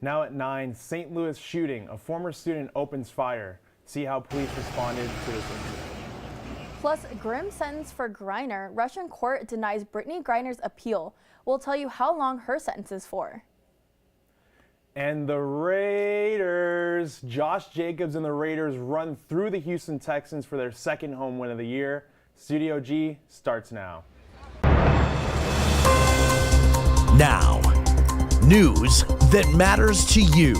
Now at 9, St. Louis shooting. A former student opens fire. See how police responded to this incident. Plus, grim sentence for Griner. Russian court denies Brittany Griner's appeal. We'll tell you how long her sentence is for. And the Raiders. Josh Jacobs and the Raiders run through the Houston Texans for their second home win of the year. Studio G starts now. Now, news that matters to you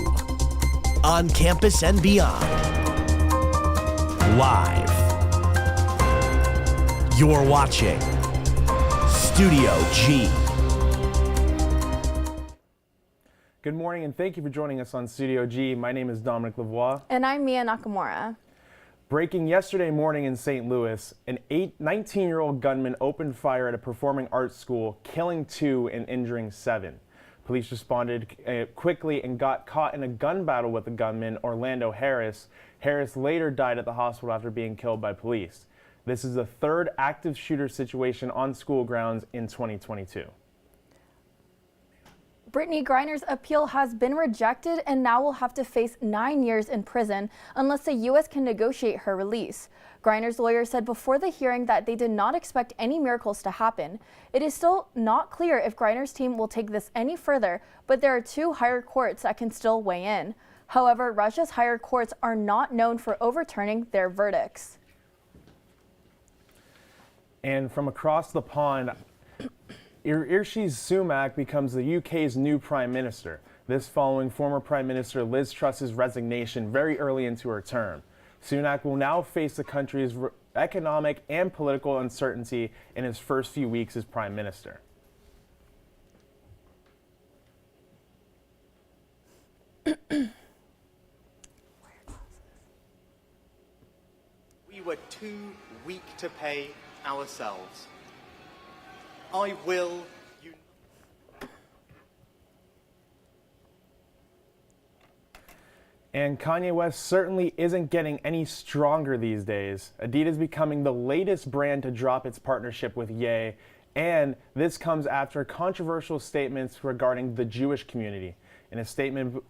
on campus and beyond. Live. You're watching Studio G. Good morning and thank you for joining us on Studio G. My name is Dominic Lavoie. And I'm Mia Nakamura. Breaking yesterday morning in St. Louis, an 19-year-old gunman opened fire at a performing arts school, killing 2 and injuring 7. Police responded quickly and got caught in a gun battle with the gunman, Orlando Harris. Harris later died at the hospital after being killed by police. This is the third active shooter situation on school grounds in 2022. Brittany Griner's appeal has been rejected and now will have to face 9 years in prison unless the U.S. can negotiate her release. Griner's lawyer said before the hearing that they did not expect any miracles to happen. It is still not clear if Griner's team will take this any further, but there are 2 higher courts that can still weigh in. However, Russia's higher courts are not known for overturning their verdicts. And from across the pond, Rishi Sunak becomes the UK's new Prime Minister. This following former Prime Minister Liz Truss's resignation very early into her term. Sunak will now face the country's economic and political uncertainty in his first few weeks as Prime Minister. We were too weak to pay ourselves. I will. And Kanye West certainly isn't getting any stronger these days. Adidas becoming the latest brand to drop its partnership with Ye, and this comes after controversial statements regarding the Jewish community. In a statement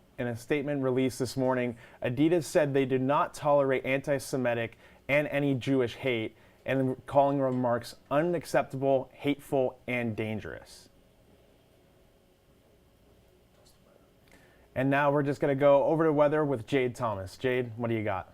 released this morning, Adidas said they do not tolerate anti-Semitic and any Jewish hate, and calling remarks unacceptable, hateful, and dangerous. And now we're just going to go over to weather with Jade Thomas. Jade, what do you got?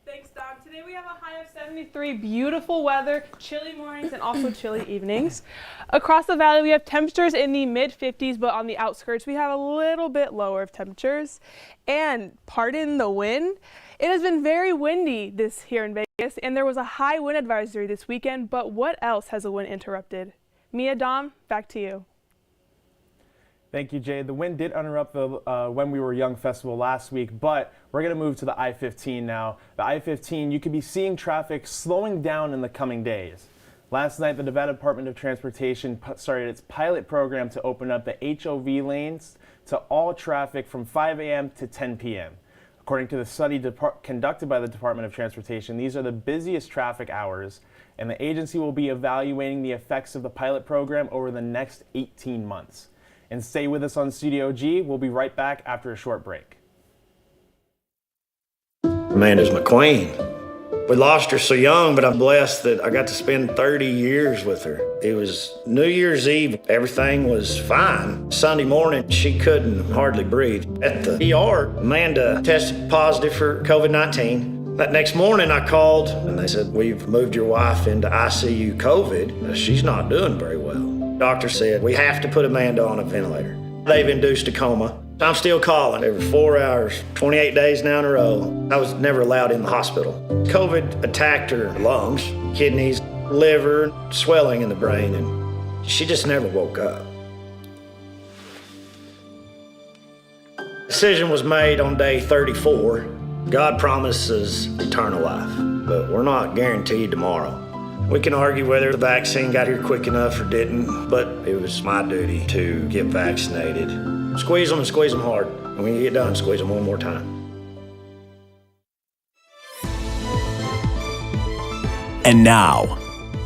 Thanks, Dom. Today we have a high of 73, beautiful weather, chilly mornings and also chilly evenings. Across the valley we have temperatures in the mid-50s, but on the outskirts we have a little bit lower of temperatures. And pardon the wind, it has been very windy here in Vegas, and there was a high wind advisory this weekend, but what else has the wind interrupted? Mia, Dom, back to you. Thank you, Jade. The wind did interrupt the When We Were Young festival last week, but we're going to move to the I-15 now. The I-15, you could be seeing traffic slowing down in the coming days. Last night, the Nevada Department of Transportation started its pilot program to open up the HOV lanes to all traffic from 5 a.m. to 10 p.m. According to the study conducted by the Department of Transportation, these are the busiest traffic hours, and the agency will be evaluating the effects of the pilot program over the next 18 months. And stay with us on Studio G. We'll be right back after a short break. Amanda's my queen. We lost her so young, but I'm blessed that I got to spend 30 years with her. It was New Year's Eve. Everything was fine. Sunday morning, she couldn't hardly breathe. At the ER, Amanda tested positive for COVID-19. That next morning, I called, and they said, "We've moved your wife into ICU COVID. She's not doing very well." Doctor said, "We have to put Amanda on a ventilator." They've induced a coma. I'm still calling every 4 hours, 28 days now in a row. I was never allowed in the hospital. COVID attacked her lungs, kidneys, liver, swelling in the brain, and she just never woke up. Decision was made on day 34. God promises eternal life, but we're not guaranteed tomorrow. We can argue whether the vaccine got here quick enough or didn't, but it was my duty to get vaccinated. Squeeze them and squeeze them hard. And when you get done, squeeze them one more time. And now,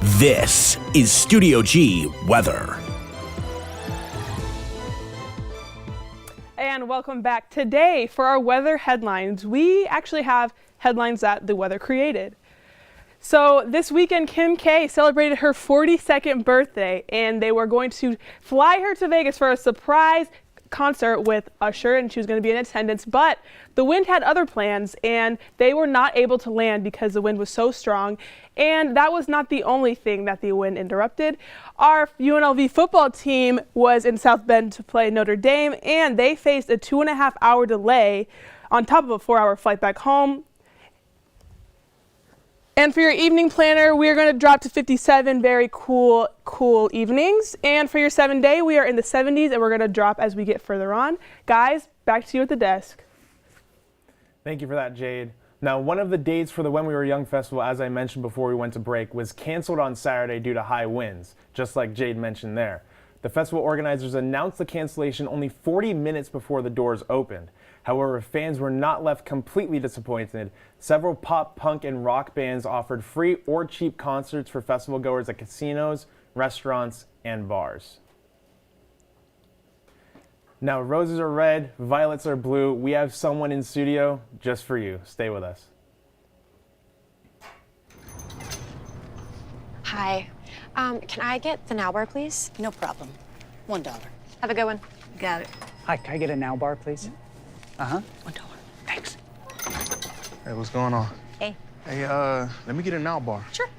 this is Studio G weather. And welcome back. Today, for our weather headlines, we actually have headlines that the weather created. So this weekend, Kim K celebrated her 42nd birthday, and they were going to fly her to Vegas for a surprise concert with Usher, and she was going to be in attendance, but the wind had other plans and they were not able to land because the wind was so strong. And that was not the only thing that the wind interrupted. Our UNLV football team was in South Bend to play Notre Dame, and they faced a 2.5-hour delay on top of a 4-hour flight back home. And for your evening planner, we are going to drop to 57, very cool evenings. And for your 7-day, we are in the 70s, and we're going to drop as we get further on. Guys, back to you at the desk. Thank you for that, Jade. Now, one of the dates for the When We Were Young festival, as I mentioned before we went to break, was canceled on Saturday due to high winds, just like Jade mentioned there. The festival organizers announced the cancellation only 40 minutes before the doors opened. However, fans were not left completely disappointed. Several pop, punk, and rock bands offered free or cheap concerts for festival goers at casinos, restaurants, and bars. Now, roses are red, violets are blue. We have someone in studio just for you. Stay with us. Hi. Can I get the now bar, please? No problem. $1. Have a good one. Got it. Hi, can I get a now bar, please? Uh-huh. $1. Thanks. Hey, what's going on? Hey. Hey, let me get a now bar. Sure.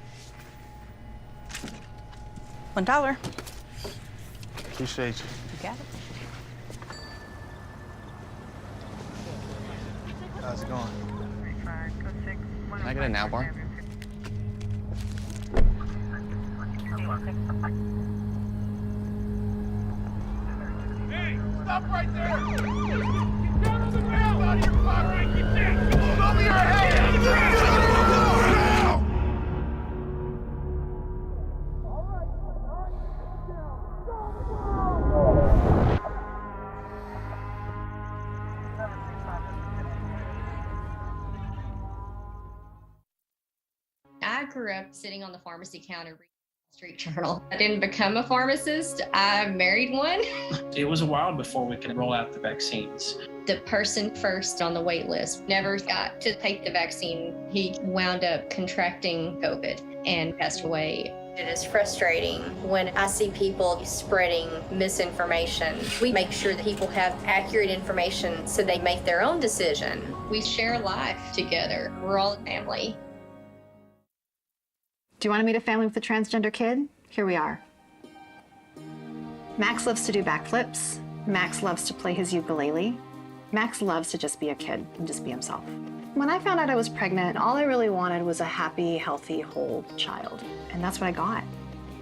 $1. Appreciate you. You got it. How's it going? Can I get a now bar? Hey, stop right there! Get down on the ground! Out of your car right, get down! Over your head! I grew up sitting on the pharmacy counter reading the Street Journal. I didn't become a pharmacist. I married one. It was a while before we could roll out the vaccines. The person first on the wait list never got to take the vaccine. He wound up contracting COVID and passed away. It is frustrating when I see people spreading misinformation. We make sure that people have accurate information so they make their own decision. We share life together. We're all family. Do you want to meet a family with a transgender kid? Here we are. Max loves to do backflips. Max loves to play his ukulele. Max loves to just be a kid and just be himself. When I found out I was pregnant, all I really wanted was a happy, healthy, whole child. And that's what I got.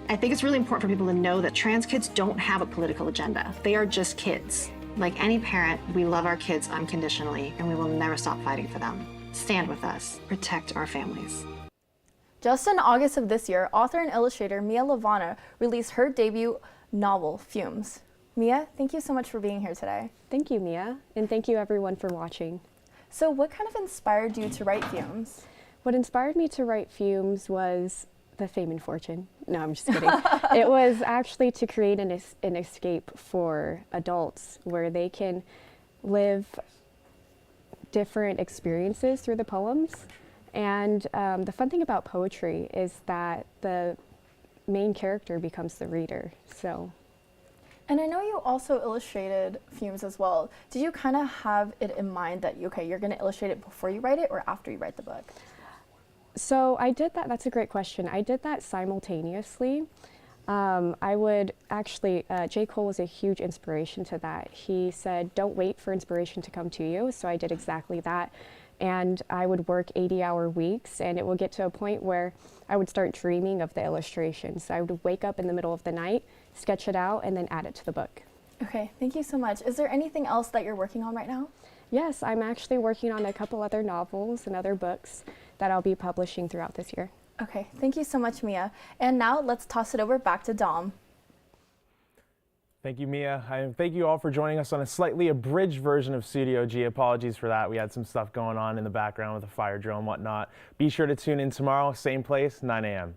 I think it's really important for people to know that trans kids don't have a political agenda. They are just kids. Like any parent, we love our kids unconditionally, and we will never stop fighting for them. Stand with us. Protect our families. Just in August of this year, author and illustrator Mia Lavana released her debut novel, Fumes. Mia, thank you so much for being here today. Thank you, Mia, and thank you everyone for watching. So what kind of inspired you to write Fumes? What inspired me to write Fumes was the fame and fortune. No, I'm just kidding. It was actually to create an escape for adults where they can live different experiences through the poems. And the fun thing about poetry is that the main character becomes the reader. And I know you also illustrated Fumes as well. Did you kind of have it in mind that, okay, you're going to illustrate it before you write it or after you write the book? So I did that. That's a great question. I did that simultaneously. I would actually, J. Cole was a huge inspiration to that. He said, don't wait for inspiration to come to you. So I did exactly that. And I would work 80-hour weeks, and it would get to a point where I would start dreaming of the illustrations. So I would wake up in the middle of the night, sketch it out, and then add it to the book. Okay, thank you so much. Is there anything else that you're working on right now? Yes, I'm actually working on a couple other novels and other books that I'll be publishing throughout this year. Okay, thank you so much, Mia. And now let's toss it over back to Dom. Thank you, Mia. And thank you all for joining us on a slightly abridged version of Studio G. Apologies for that. We had some stuff going on in the background with a fire drill and whatnot. Be sure to tune in tomorrow, same place, 9 a.m.